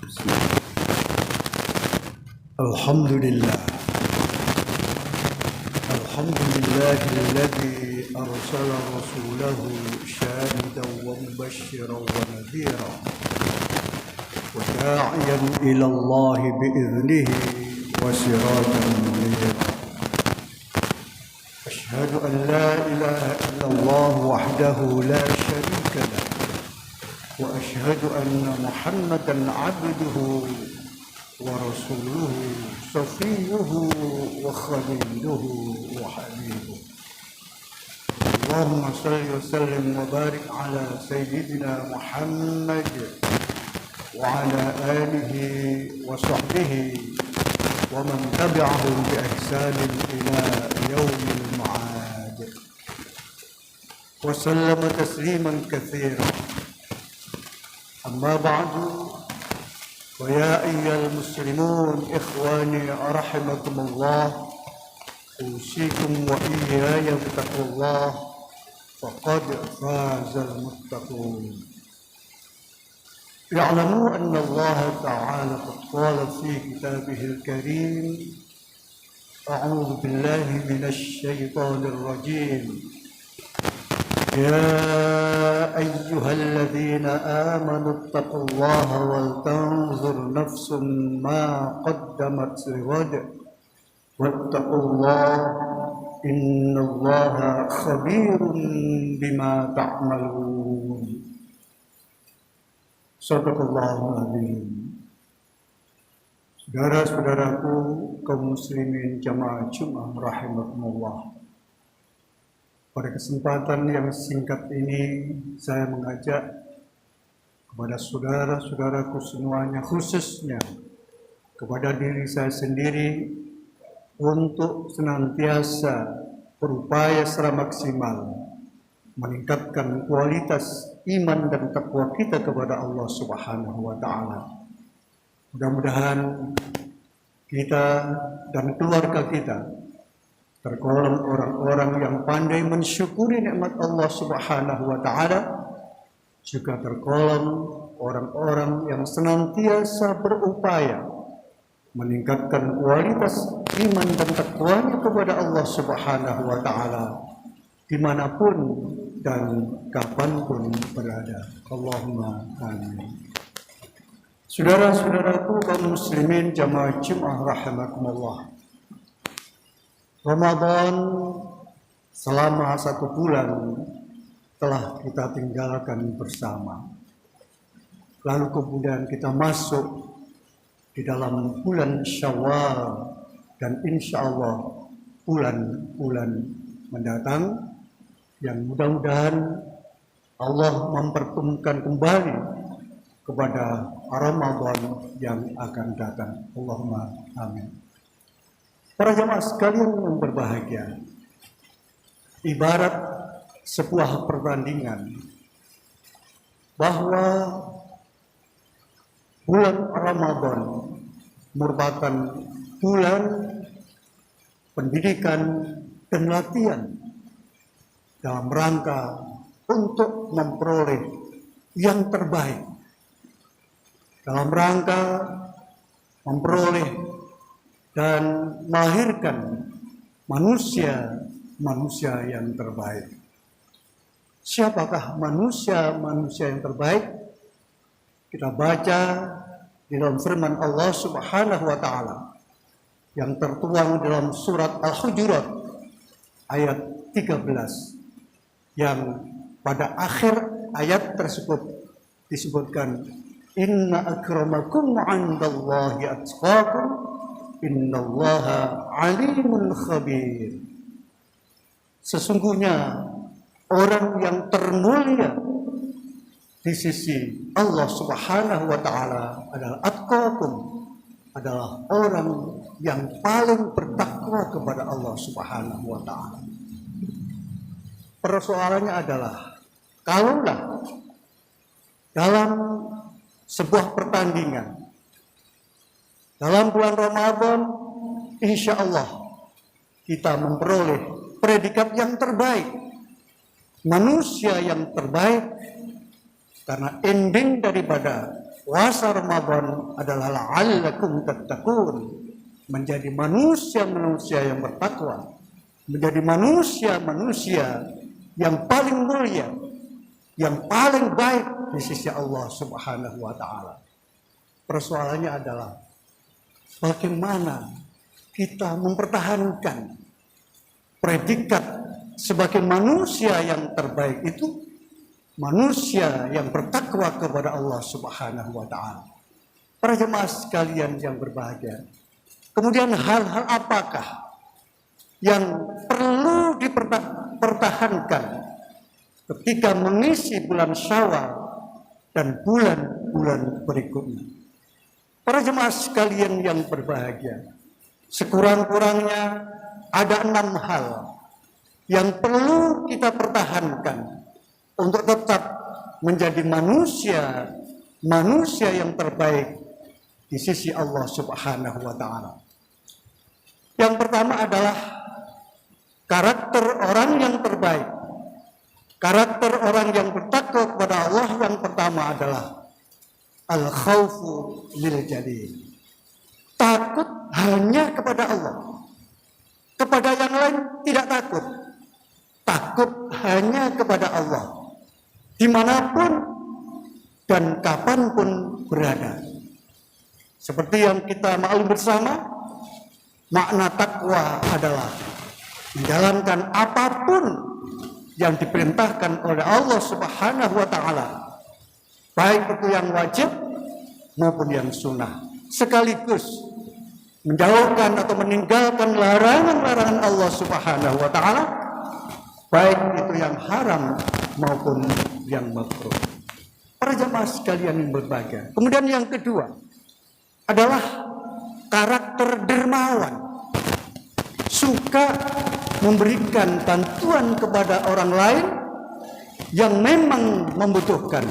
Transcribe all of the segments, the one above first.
الحمد لله الذي أرسل رسوله شاهدا ومبشرا ونذيرا وداعيا إلى الله بإذنه وسراجا منيرا. أشهد أن لا إله إلا الله وحده لا شريك له وأشهد أن محمدا عبده ورسوله صفيه وخليله وحبيبه. اللهم صل وسلم وبارك على سيدنا محمد وعلى آله وصحبه ومن تبعهم بإحسان إلى يوم المعاد وسلم تسليما كثيرا. أما بعد، ويا أيها المسلمون إخواني رحمكم الله، أوصيكم وإياي بتقوى الله فقد فاز المتقون. اعلموا أن الله تعالى قد قال في كتابه الكريم: أعوذ بالله من الشيطان الرجيم، يا أيها الذين آمنوا اتقوا الله ولتنظر نفس ما قدمت لغد واتقوا الله إن الله خبير بما تعملون. Sadaqallahul Azim. Saudara-saudaraku kaum muslimin jamaah Jumat rahimakumullah. Pada kesempatan yang singkat ini saya mengajak kepada saudara-saudaraku semuanya, khususnya kepada diri saya sendiri, untuk senantiasa berupaya secara maksimal meningkatkan kualitas iman dan takwa kita kepada Allah Subhanahu wa taala. Mudah-mudahan kita dan keluarga kita tergolong orang-orang yang pandai mensyukuri nikmat Allah Subhanahu wa taala, juga tergolong orang-orang yang senantiasa berupaya meningkatkan kualitas iman dan takwanya kepada Allah Subhanahu wa taala dimanapun dan kapanpun berada. Allahumma amin. Saudara-saudaraku kaum muslimin jamaah Jumat rahimakumullah, Ramadan selama 1 bulan telah kita tinggalkan bersama. Lalu kemudian kita masuk di dalam bulan Syawal, dan insya Allah bulan-bulan mendatang yang mudah-mudahan Allah mempertemukan kembali kepada Ramadan yang akan datang. Allahumma amin. Para jamaah sekalian yang berbahagia, ibarat sebuah pertandingan bahwa bulan Ramadan merupakan bulan pendidikan dan latihan dalam rangka untuk memperoleh yang terbaik, dalam rangka memperoleh dan melahirkan manusia yang terbaik. Siapakah manusia yang terbaik? Kita baca di dalam firman Allah Subhanahu wa taala yang tertuang dalam surat Al-Hujurat ayat 13, yang pada akhir ayat tersebut disebutkan, inna akramakum 'indallahi atqakum innallaha alimun khabir. Sesungguhnya orang yang termulia di sisi Allah Subhanahu wa taala adalah atqakum, adalah orang yang paling bertakwa kepada Allah Subhanahu wa taala. Persoalannya adalah, kalaulah dalam sebuah pertandingan dalam bulan Ramadan, insya Allah kita memperoleh predikat yang terbaik, manusia yang terbaik, karena ending daripada puasa Ramadan adalah la'allakum tattaqun, menjadi manusia-manusia yang bertakwa, menjadi manusia-manusia yang paling mulia, yang paling baik di sisi Allah Subhanahu wa taala. Persoalannya adalah bagaimana kita mempertahankan predikat sebagai manusia yang terbaik itu, manusia yang bertakwa kepada Allah Subhanahu wa taala. Para jemaah sekalian yang berbahagia, kemudian hal-hal apakah yang perlu dipertahankan ketika mengisi bulan Syawal dan bulan-bulan berikutnya? Para jemaah sekalian yang berbahagia, sekurang-kurangnya ada 6 hal yang perlu kita pertahankan untuk tetap menjadi manusia yang terbaik di sisi Allah Subhanahu wa taala. Yang pertama adalah karakter orang yang terbaik. Karakter orang yang bertakwa kepada Allah yang pertama adalah al-khaufu lil jalil. Takut hanya kepada Allah. Kepada yang lain tidak takut. Takut hanya kepada Allah, dimanapun dan kapanpun berada. Seperti yang kita maklum bersama, makna takwa adalah menjalankan apapun yang diperintahkan oleh Allah Subhanahu wa taala, baik itu yang wajib maupun yang sunnah, sekaligus menjauhkan atau meninggalkan larangan-larangan Allah Subhanahu wa taala, baik itu yang haram maupun yang makruh. Para jemaah sekalian yang berbahagia. Kemudian yang kedua adalah karakter dermawan. Suka memberikan bantuan kepada orang lain yang memang membutuhkan,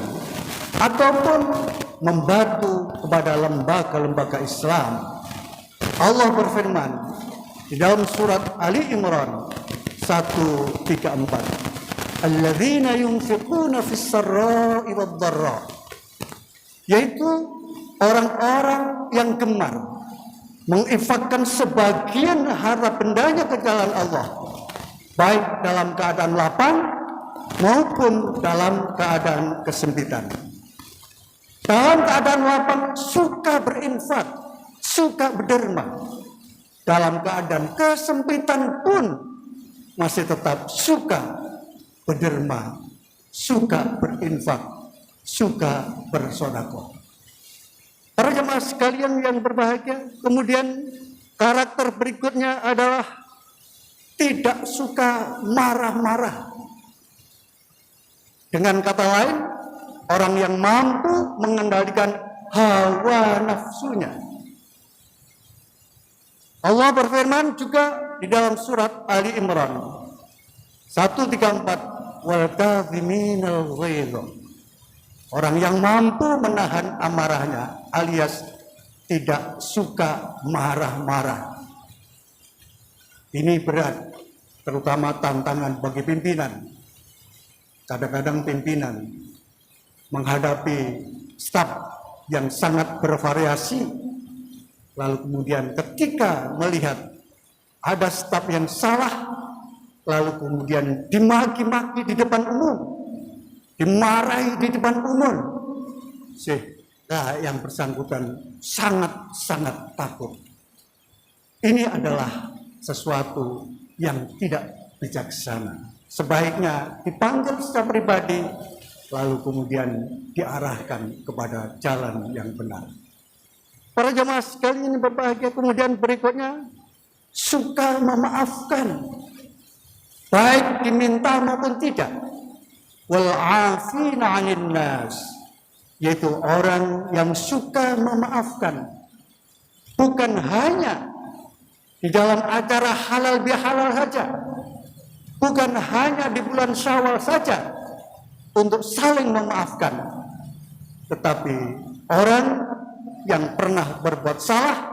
ataupun membantu kepada lembaga-lembaga Islam. Allah berfirman di dalam surat Ali Imran 134, alladzina yunfiquna fis sarra'i wad dharra, yaitu orang-orang yang gemar menginfakkan sebagian harta bendanya ke jalan Allah, baik dalam keadaan lapang maupun dalam keadaan kesempitan. Dalam keadaan lapang suka berinfak, suka berderma. Dalam keadaan kesempitan pun masih tetap suka berderma, suka berinfak, suka bersedekah. Para jemaah sekalian yang berbahagia, kemudian karakter berikutnya adalah tidak suka marah-marah. Dengan kata lain, orang yang mampu mengendalikan hawa nafsunya. Allah berfirman juga di dalam surat Ali Imran 134, wal kadhiminal ghaidh. Orang yang mampu menahan amarahnya, alias tidak suka marah-marah. Ini berat, terutama tantangan bagi pimpinan. Kadang-kadang pimpinan menghadapi staf yang sangat bervariasi, lalu kemudian ketika melihat ada staf yang salah, lalu kemudian dimaki-maki di depan umum, dimarahi di depan umum, sehingga yang bersangkutan sangat-sangat takut. Ini adalah sesuatu yang tidak bijaksana. Sebaiknya dipanggil secara pribadi, lalu kemudian diarahkan kepada jalan yang benar. Para jemaah sekalian yang berbahagia, kemudian berikutnya suka memaafkan, baik diminta maupun tidak. Wal 'afina 'anil nas, yaitu orang yang suka memaafkan, bukan hanya di dalam acara halal bihalal saja, bukan hanya di bulan Syawal saja untuk saling memaafkan, tetapi orang yang pernah berbuat salah,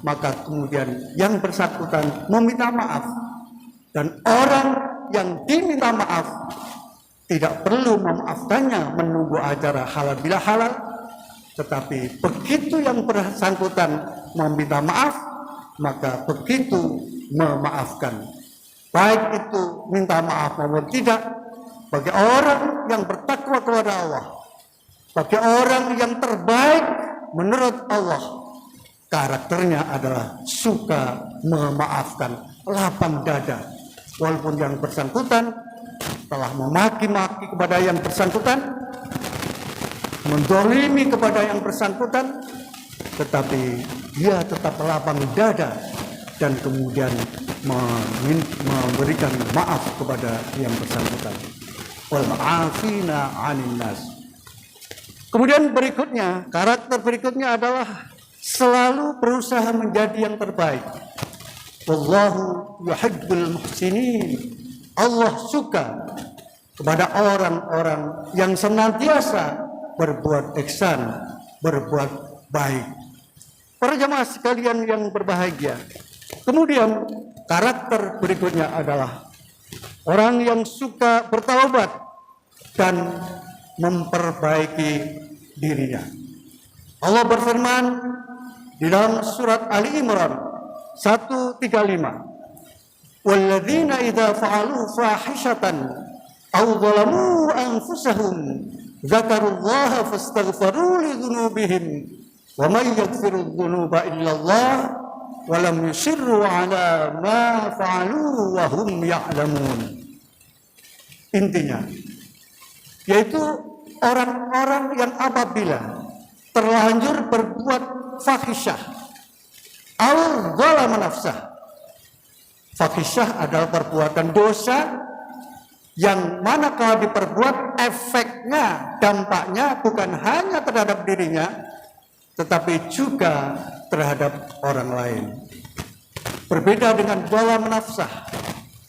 maka kemudian yang bersangkutan meminta maaf, dan orang yang diminta maaf tidak perlu memaafkannya menunggu acara halal bila halal, tetapi begitu yang bersangkutan meminta maaf, maka begitu memaafkan. Baik itu minta maaf maupun tidak, bagi orang yang bertakwa kepada Allah, bagi orang yang terbaik menurut Allah, karakternya adalah suka memaafkan, lapang dada. Walaupun yang bersangkutan telah memaki-maki kepada yang bersangkutan, menzalimi kepada yang bersangkutan, tetapi dia tetap lapang dada dan kemudian memberikan maaf kepada yang bersangkutan. Wal afina 'anil nas. Kemudian berikutnya, karakter berikutnya adalah selalu berusaha menjadi yang terbaik. Wallahu yuhibbul muhsinin. Allah suka kepada orang-orang yang senantiasa berbuat ihsan, berbuat baik. Para jamaah sekalian yang berbahagia. Kemudian karakter berikutnya adalah orang yang suka bertaubat dan memperbaiki dirinya. Allah berfirman di dalam surat Ali Imran 135, "Walladzina idza fa'alu fahishatan aw zalamu anfusahum dzakarullaha fastaghfiru li dzunubihim wa may yaghfiru dzunuba illallah wa lam yusirru 'ala ma fa'alu wa hum ya'lamun." Intinya yaitu orang-orang yang apabila terlanjur berbuat fahisyah atau zalama nafsah. Fahisyah adalah perbuatan dosa yang mana kalau diperbuat efeknya, dampaknya bukan hanya terhadap dirinya, tetapi juga terhadap orang lain. Berbeda dengan zalam nafsah.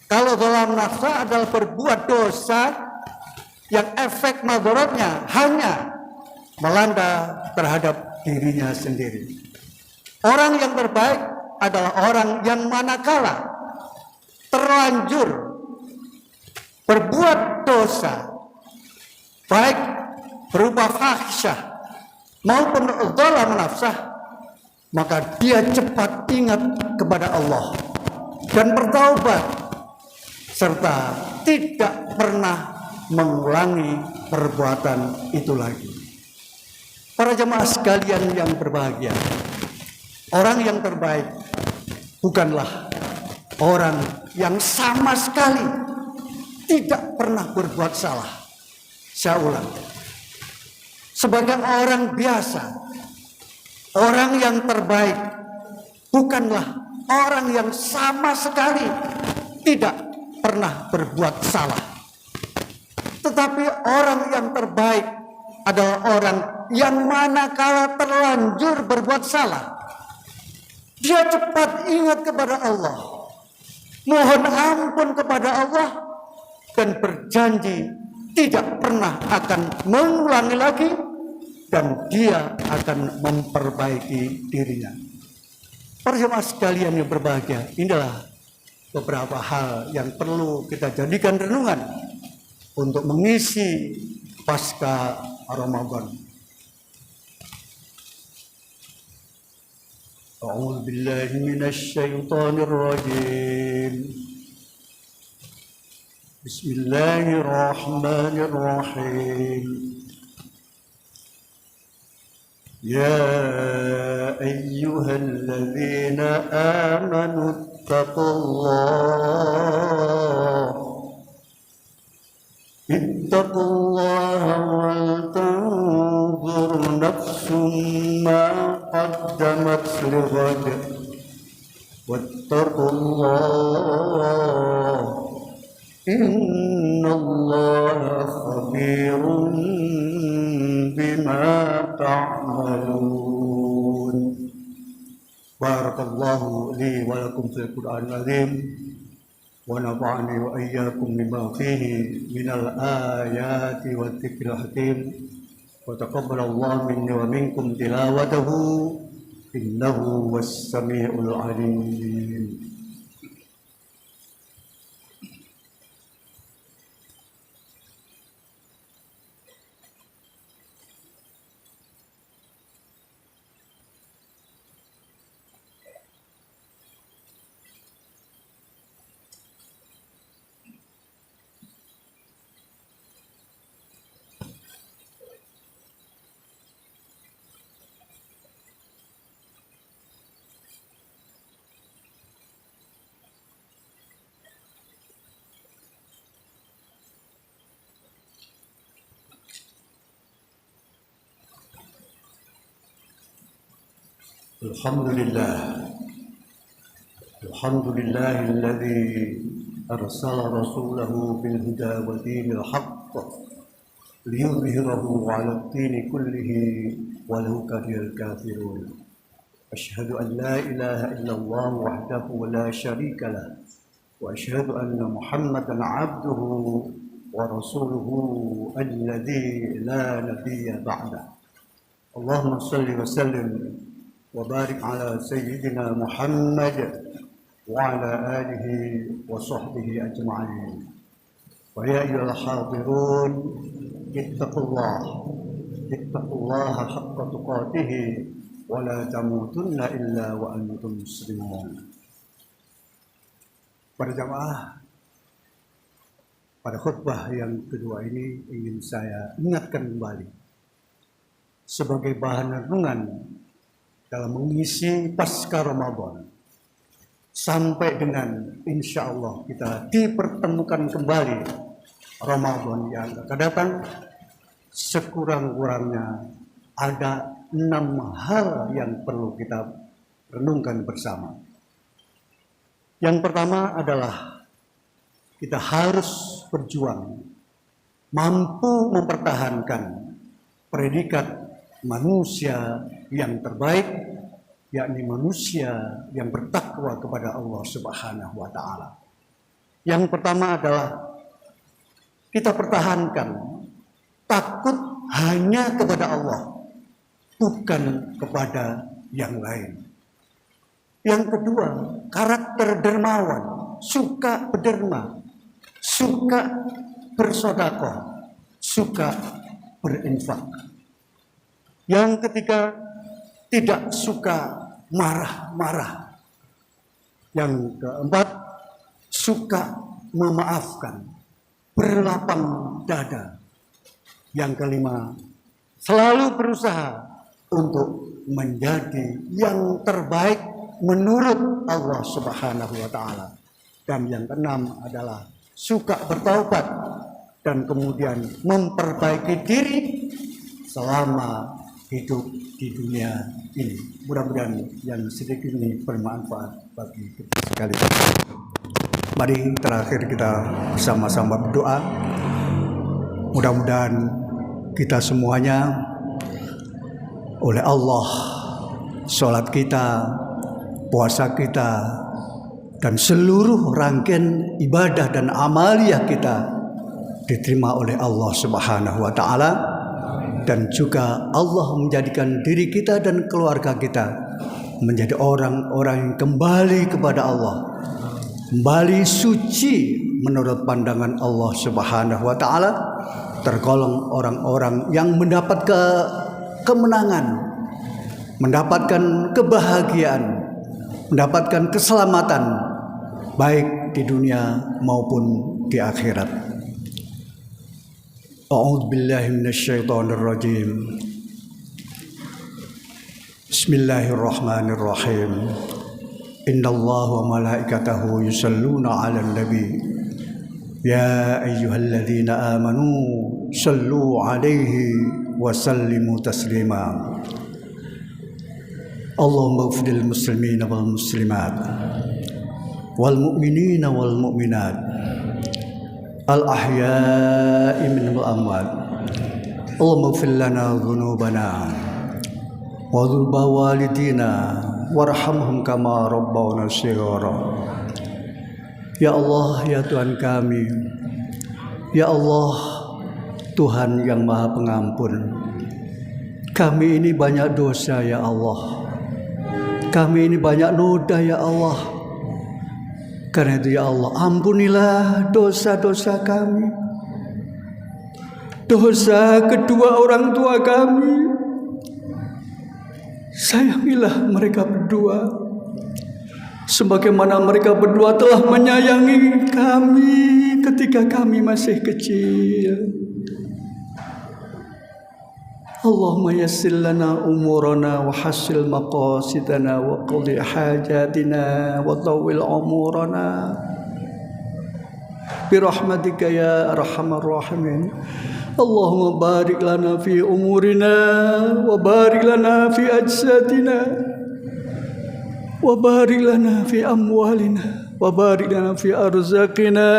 Kalau zalam nafsah adalah berbuat dosa yang efek madaratnya hanya melanda terhadap dirinya sendiri. Orang yang terbaik adalah orang yang manakala terlanjur berbuat dosa, baik berupa fahisyah maupun zalam nafsah, maka dia cepat ingat kepada Allah dan bertaubat serta tidak pernah mengulangi perbuatan itu lagi. Para jemaah sekalian yang berbahagia, orang yang terbaik bukanlah orang yang sama sekali tidak pernah berbuat salah. Saya ulang, sebagai orang biasa, orang yang terbaik bukanlah orang yang sama sekali tidak pernah berbuat salah. Tetapi orang yang terbaik adalah orang yang manakala terlanjur berbuat salah, dia cepat ingat kepada Allah, mohon ampun kepada Allah, dan berjanji tidak pernah akan mengulangi lagi, dan dia akan memperbaiki dirinya. Para jemaah sekalian yang berbahagia, inilah beberapa hal yang perlu kita jadikan renungan untuk mengisi pasca Ramadan. A'udzu billahi minasy syaithanir rajim. Bismillahirrahmanirrahim. Ya ayyuhalladzina amanu ittaqullaha wal tanzur nafsum ma qaddamat lighad wattaqullaha innallaha khabirun bima ta'malun. Barakallahu li wa lakum fil Qur'anil azim wa nafa'ani wa iyyakum bima fihi minal ayati wa dzikril hakim wa taqabbalallahu minni wa minkum tilawatahu innahu was-sami'ul 'alim. Alhamdulillah alladzi arsala rasulahu bil huda wa dinil haqq liyudhhirahu 'ala ad-dini kullihi walau karihal kafirun. Asyhadu an la ilaha illallah wahdahu la syarika lah wa asyhadu anna Muhammadan 'abduhu wa rasuluhu alladzi la nabiyya ba'da. Allahumma shalli wa sallim wa barik ala sayyidina Muhammad wa ala alihi wa sahbihi ajma'in. Wa ya ayyuhal hadirun ittaqullaha haqqa tuqatih wa la tamutunna illa wa antum muslimun. Para jamaah, pada khutbah yang kedua ini ingin saya ingatkan kembali sebagai bahan renungan dalam mengisi pasca Ramadan sampai dengan insya Allah kita dipertemukan kembali Ramadan yang akan datang. Sekurang-kurangnya ada 6 hal yang perlu kita renungkan bersama. Yang pertama adalah kita harus berjuang mampu mempertahankan predikat manusia yang terbaik, yakni manusia yang bertakwa kepada Allah Subhanahu wa taala. Yang pertama adalah kita pertahankan takut hanya kepada Allah, bukan kepada yang lain. Yang kedua, karakter dermawan, suka berderma, suka bersedekah, suka berinfak. Yang ketiga, tidak suka marah-marah. Yang keempat, suka memaafkan, berlapang dada. Yang kelima, selalu berusaha untuk menjadi yang terbaik menurut Allah Subhanahu wa taala. Dan yang keenam adalah suka bertaubat dan kemudian memperbaiki diri selama hidup di dunia ini. Mudah-mudahan yang sedikit ini bermanfaat bagi kita sekalian. Mari terakhir kita bersama-sama berdoa. Mudah-mudahan kita semuanya oleh Allah, sholat kita, puasa kita, dan seluruh rangkaian ibadah dan amaliyah kita diterima oleh Allah Subhanahu wa taala. Dan juga Allah menjadikan diri kita dan keluarga kita menjadi orang-orang yang kembali kepada Allah, kembali suci menurut pandangan Allah Subhanahu wa taala, tergolong orang-orang yang mendapat kemenangan, mendapatkan kebahagiaan, mendapatkan keselamatan baik di dunia maupun di akhirat. A'udzu billahi minasyaitonir rajim. Bismillahirrahmanirrahim. Innallaha wa malaikatahu yusholluna 'alan nabi. Ya ayyuhalladzina amanu shallu 'alaihi wa sallimu taslima. Allahumma ighfirlil muslimina wal muslimat wal mu'minina wal mu'minat al-ahya'i minhum al-amwat. Allahumma ighfir lana dhunubana wa dhunuba walidina warhamhum kama rabbawna shighara. Ya Allah, ya Tuhan kami, ya Allah, Tuhan yang Maha Pengampun, kami ini banyak dosa ya Allah, kami ini banyak noda ya Allah. Karena itu ya Allah, ampunilah dosa-dosa kami, dosa kedua orang tua kami. Sayangilah mereka berdua sebagaimana mereka berdua telah menyayangi kami ketika kami masih kecil. Allahumma yassir lana umurana wa hasil maqasidana wa qadhi hajatina wa tawil umurana birahmatika ya arhamar rahimin. Allahumma barik lana fi umurina wa barik lana fi ajsadina وبارك لنا في أموالنا وبارك لنا في أرزاقنا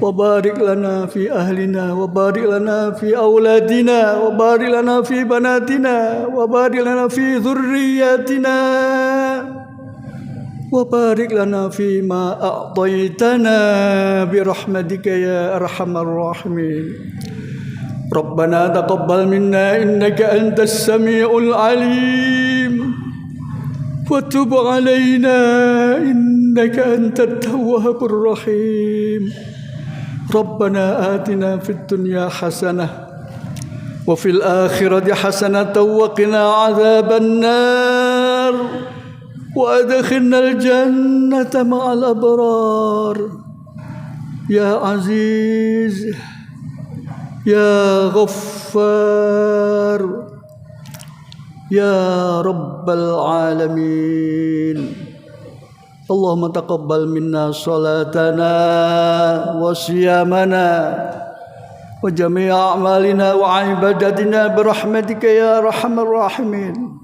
وبارك لنا في أهلنا وبارك لنا في أولادنا وبارك لنا في بناتنا وبارك لنا في ذرياتنا وبارك لنا فيما أعطيتنا برحمتك يا أرحم الراحمين. ربنا تقبل منا إنك أنت السميع العليم وتب علينا إنك أنت التواب الرحيم. ربنا آتنا في الدنيا حسنة وفي الآخرة حسنة وقنا عذاب النار وأدخلنا الجنة مع الأبرار يا عزيز يا غفار يا رب العالمين. اللهم تقبل منا صلاتنا وصيامنا وجميع أعمالنا وعبادتنا برحمتك يا أرحم الراحمين.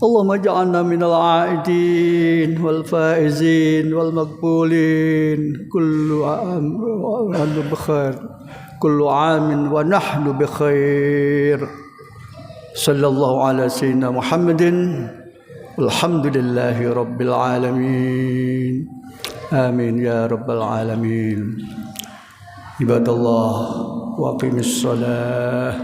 اللهم اجعلنا من العائدين والفائزين والمقبولين كل عام ونحن بخير كل عام ونحن بخير. صلى الله على سيدنا محمد والحمد لله رب العالمين. آمين يا رب العالمين. عباد الله وأقيموا الصلاة.